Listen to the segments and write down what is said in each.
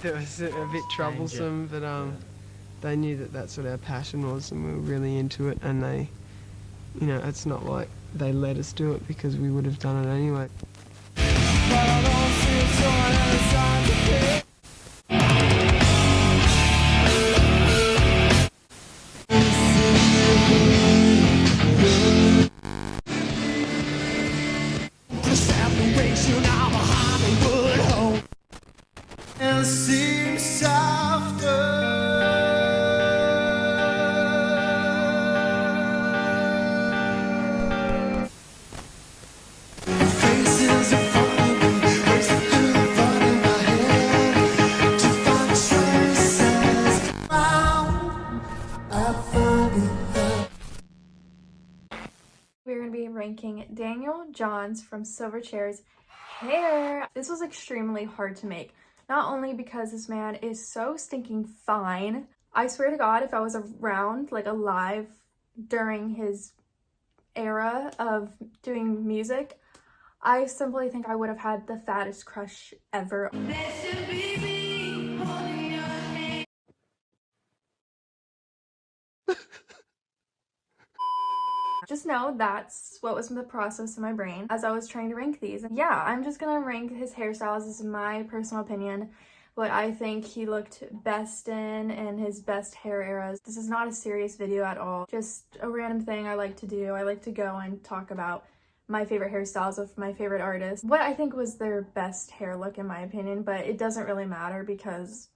that was a bit troublesome, but they knew that that's what our passion was, and we were really into it. And they, you know, it's not like they let us do it because we would have done it anyway. We're going to be ranking Daniel Johns from Silverchair's hair. This was extremely hard to make, not only because this man is so stinking fine. I swear to God, if I was around, like alive, during his era of doing music, I simply think I would have had the fattest crush ever. Just know that's what was in the process in my brain as I was trying to rank these. And yeah, I'm just gonna rank his hairstyles. This is my personal opinion, what I think he looked best in and his best hair eras. This is not a serious video at all, just a random thing I like to do. I like to go and talk about my favorite hairstyles of my favorite artists, what I think was their best hair look in my opinion, but it doesn't really matter because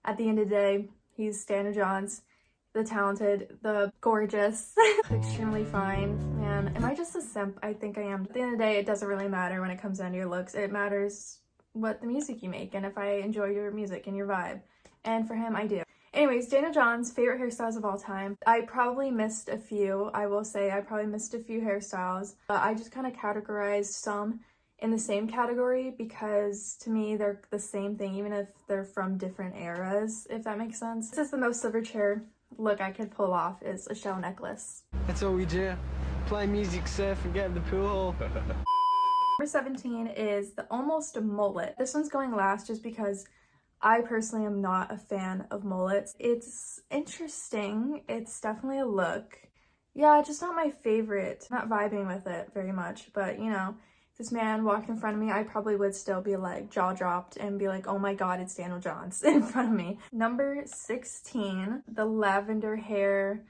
at the end of the day, he's Daniel Johns, the talented, the gorgeous, extremely fine. Man, am I just a simp? I think I am. At the end of the day, it doesn't really matter when it comes down to your looks. It matters what the music you make and if I enjoy your music and your vibe. And for him, I do. Anyways, Daniel Johns' favorite hairstyles of all time. I probably missed a few. I will say I probably missed a few hairstyles. But I just kind of categorized some in the same category because to me they're the same thing even if they're from different eras, if that makes sense. This is the most Silverchair look I could pull off, is a shell necklace. That's all we do. Play music, surf, and get in the pool. Number 17 is the almost mullet. This one's going last just because I personally am not a fan of mullets. It's interesting. It's definitely a look. Yeah, just not my favorite. Not vibing with it very much, but you know, this man walked in front of me, I probably would still be like jaw dropped and be like, oh my God, it's Daniel Johns in front of me. Number 16, the lavender hair,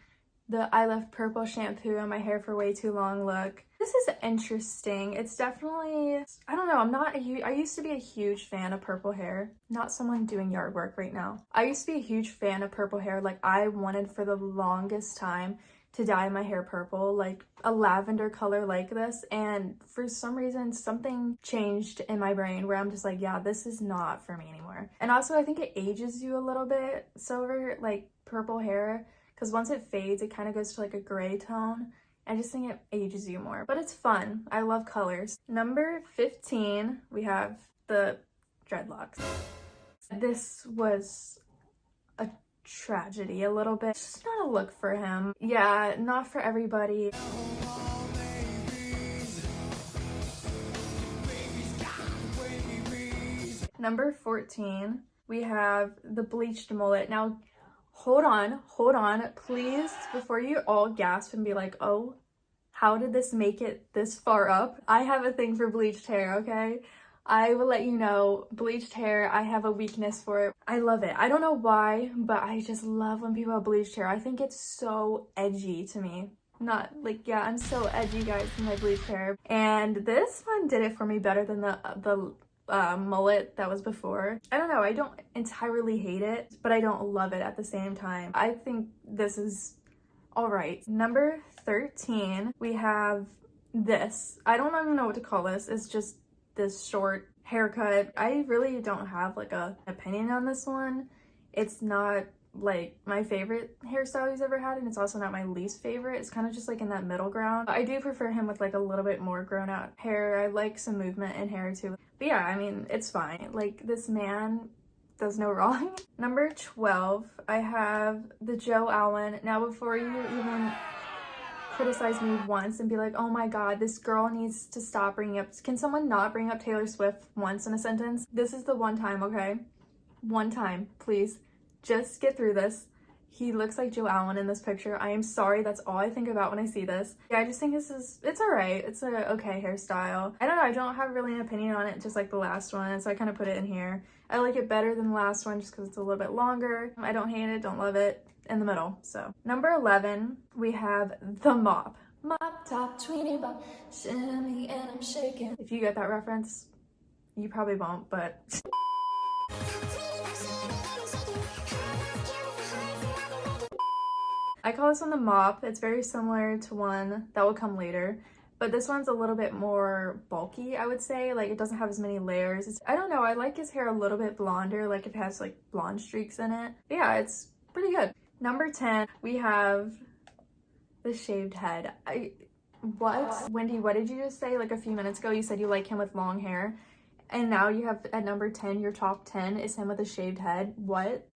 the I left purple shampoo on my hair for way too long look. This is interesting. It's definitely, I don't know, I used to be a huge fan of purple hair. Not someone doing yard work right now. I used to be a huge fan of purple hair. Like I wanted for the longest time to dye my hair purple, like a lavender color like this, and for some reason something changed in my brain where I'm just like, yeah, this is not for me anymore. And also I think it ages you a little bit, silver, like purple hair, because once it fades it kind of goes to like a gray tone. I just think it ages you more, but it's fun. I love colors. Number 15, we have the dreadlocks. This was a tragedy a little bit. It's just not a look for him. Yeah, not for everybody. Number 14, we have the bleached mullet. Now, hold on, please, before you all gasp and be like, oh, how did this make it this far up? I have a thing for bleached hair, okay? I will let you know, bleached hair, I have a weakness for it. I love it. I don't know why, but I just love when people have bleached hair. I think it's so edgy to me. Not like, yeah, I'm so edgy, guys, in my bleached hair. And this one did it for me better than the mullet that was before. I don't know, I don't entirely hate it, but I don't love it at the same time. I think this is all right. Number 13, we have this. I don't even know what to call this. It's just this short haircut. I really don't have like a opinion on this one. It's not like my favorite hairstyle he's ever had, and it's also not my least favorite. It's kind of just like in that middle ground. I do prefer him with like a little bit more grown out hair. I like some movement in hair too. But yeah, I mean, it's fine. Like, this man does no wrong. Number 12, I have the Joe Alwyn. Now, before you even criticize me once and be like, oh my God, this girl needs to stop bringing up, can someone not bring up Taylor Swift once in a sentence? This is the one time, okay? one time, please. Just get through this. He looks like Joe Allen in this picture. I am sorry, that's all I think about when I see this. Yeah, I just think it's alright. It's a okay hairstyle. I don't know, I don't have really an opinion on it, just like the last one, so I kind of put it in here. I like it better than the last one just because it's a little bit longer. I don't hate it, don't love it, in the middle, so. Number 11, we have the mop. Mop top, tweeny bop, shimmy and I'm shaking. If you get that reference, you probably won't, but. I call this one the mop. It's very similar to one that will come later, but this one's a little bit more bulky, I would say. Like, it doesn't have as many layers. I don't know, I like his hair a little bit blonder, like it has like blonde streaks in it. But yeah, it's pretty good. Number 10, we have the shaved head. What? Wendy, what did you just say like a few minutes ago? You said you like him with long hair, and now you have at number 10, your top 10 is him with a shaved head. What?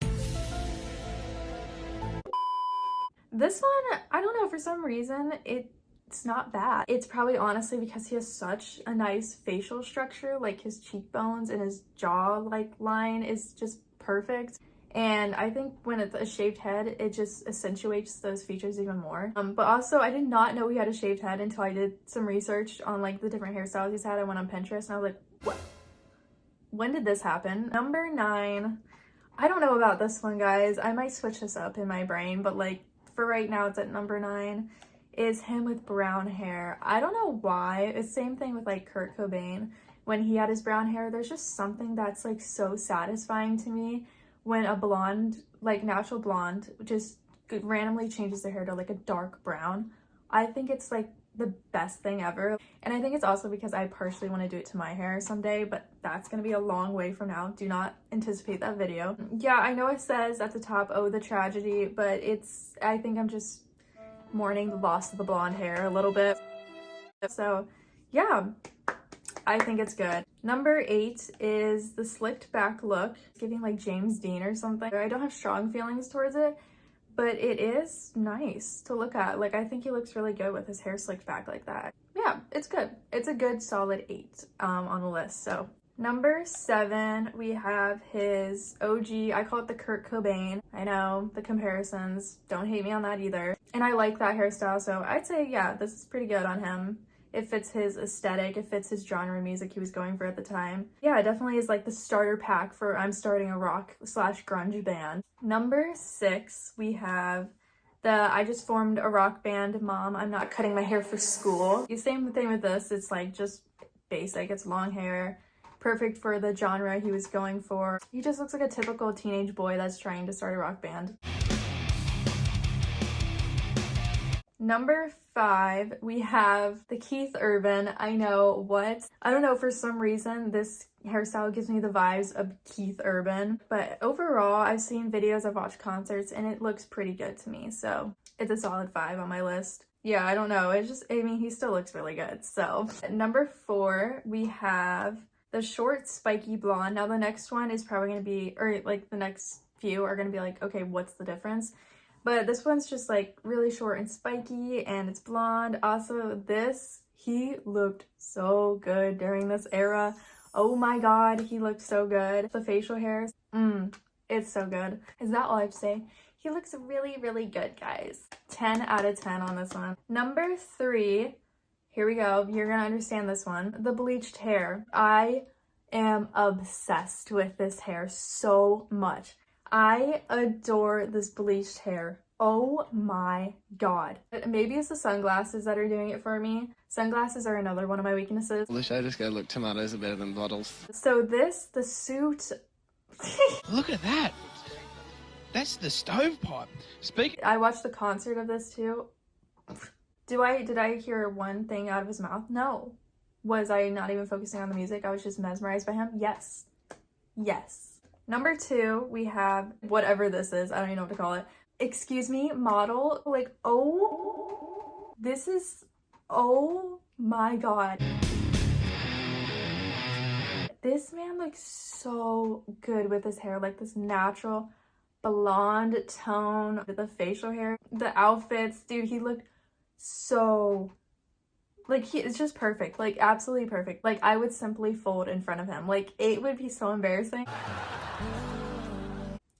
This one, I don't know, for some reason, it's not bad. It's probably honestly because he has such a nice facial structure, like his cheekbones and his jaw like line is just perfect. And I think when it's a shaved head, it just accentuates those features even more. But also, I did not know he had a shaved head until I did some research on like the different hairstyles he's had. I went on Pinterest and I was like, what? When did this happen? Number 9, I don't know about this one, guys. I might switch this up in my brain, but like, for right now it's at number 9, is him with brown hair. I don't know why. It's the same thing with like Kurt Cobain. When he had his brown hair, there's just something that's like so satisfying to me when a blonde, like natural blonde, just randomly changes their hair to like a dark brown. I think it's like the best thing ever. And I think it's also because I partially want to do it to my hair someday, but that's going to be a long way from now. Do not anticipate that video. Yeah, I know it says at the top, oh, the tragedy, but I think I'm just mourning the loss of the blonde hair a little bit. So yeah, I think it's good. Number 8 is the slicked back look, giving like James Dean or something. I don't have strong feelings towards it, but it is nice to look at. Like, I think he looks really good with his hair slicked back like that. Yeah, it's good. It's a good solid 8 on the list. So number 7, we have his OG, I call it the Kurt Cobain. I know, the comparisons, don't hate me on that either. And I like that hairstyle, so I'd say, yeah, this is pretty good on him. It fits his aesthetic, it fits his genre of music he was going for at the time. Yeah, it definitely is like the starter pack for I'm starting a rock/grunge band. Number 6, we have the I just formed a rock band, mom, I'm not cutting my hair for school. The same thing with this, it's like just basic, it's long hair, perfect for the genre he was going for. He just looks like a typical teenage boy that's trying to start a rock band. Number 5, we have the Keith Urban. I know, what? I don't know, for some reason, this hairstyle gives me the vibes of Keith Urban. But overall, I've seen videos, I've watched concerts, and it looks pretty good to me. So it's a solid 5 on my list. Yeah, I don't know. It's just, I mean, he still looks really good. So number 4, we have the short spiky blonde. Now the next one is probably going to be, or like the next few are going to be like, okay, what's the difference? But this one's just like really short and spiky and it's blonde. Also he looked so good during this era. Oh my god, he looked so good. The facial hair, it's so good. Is that all I have to say? He looks really, really good, guys. 10 out of 10 on this one. Number 3, here we go. You're gonna understand this one. The bleached hair. I am obsessed with this hair so much. I adore this bleached hair. Oh my god. Maybe it's the sunglasses that are doing it for me. Sunglasses are another one of my weaknesses. The show just go, look, tomatoes are better than bottles. So the suit... Look at that. That's the stovepipe. I watched the concert of this too. Did I hear one thing out of his mouth? No. Was I not even focusing on the music? I was just mesmerized by him? Yes. Yes. Number 2, we have whatever this is. I don't even know what to call it. Excuse me, model. Like, oh, this is, oh my god. This man looks so good with his hair, like this natural blonde tone, the facial hair, the outfits. Dude, he looked so, like, it's just perfect, like absolutely perfect. Like, I would simply fold in front of him. Like, it would be so embarrassing.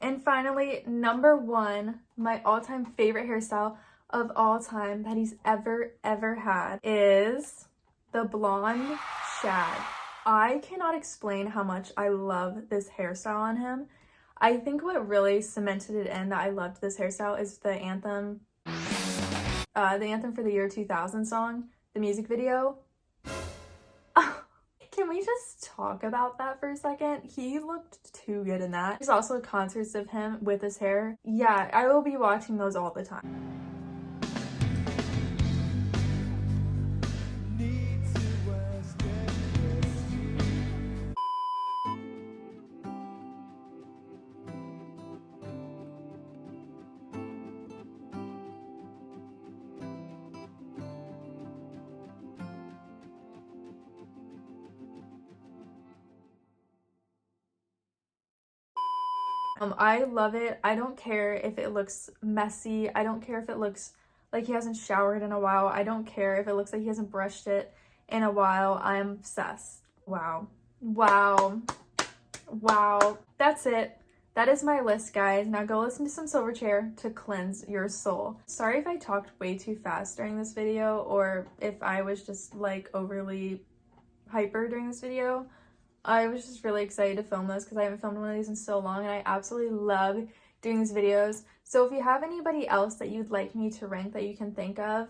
And finally, number one, my all-time favorite hairstyle of all time that he's ever had is the blonde shag. I cannot explain how much I love this hairstyle on him. I think what really cemented it in that I loved this hairstyle is the anthem for the year 2000 song, the music video. Can we just talk about that for a second? He looked too good in that. There's also concerts of him with his hair. Yeah, I will be watching those all the time. I love it. I don't care if it looks messy. I don't care if it looks like he hasn't showered in a while. I don't care if it looks like he hasn't brushed it in a while. I'm obsessed. Wow. Wow. Wow. That's it. That is my list, guys. Now go listen to some Silverchair to cleanse your soul. Sorry if I talked way too fast during this video, or if I was just like overly hyper during this video. I was just really excited to film this because I haven't filmed one of these in so long, and I absolutely love doing these videos. So if you have anybody else that you'd like me to rank that you can think of,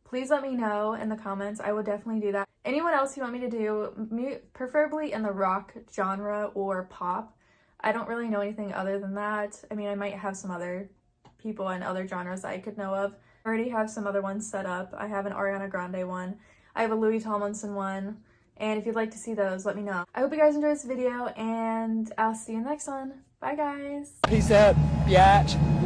please let me know in the comments. I will definitely do that. Anyone else you want me to do, preferably in the rock genre or pop. I don't really know anything other than that. I mean, I might have some other people in other genres that I could know of. I already have some other ones set up. I have an Ariana Grande one. I have a Louis Tomlinson one. And if you'd like to see those, let me know. I hope you guys enjoyed this video, and I'll see you in the next one. Bye, guys. Peace out, biatch.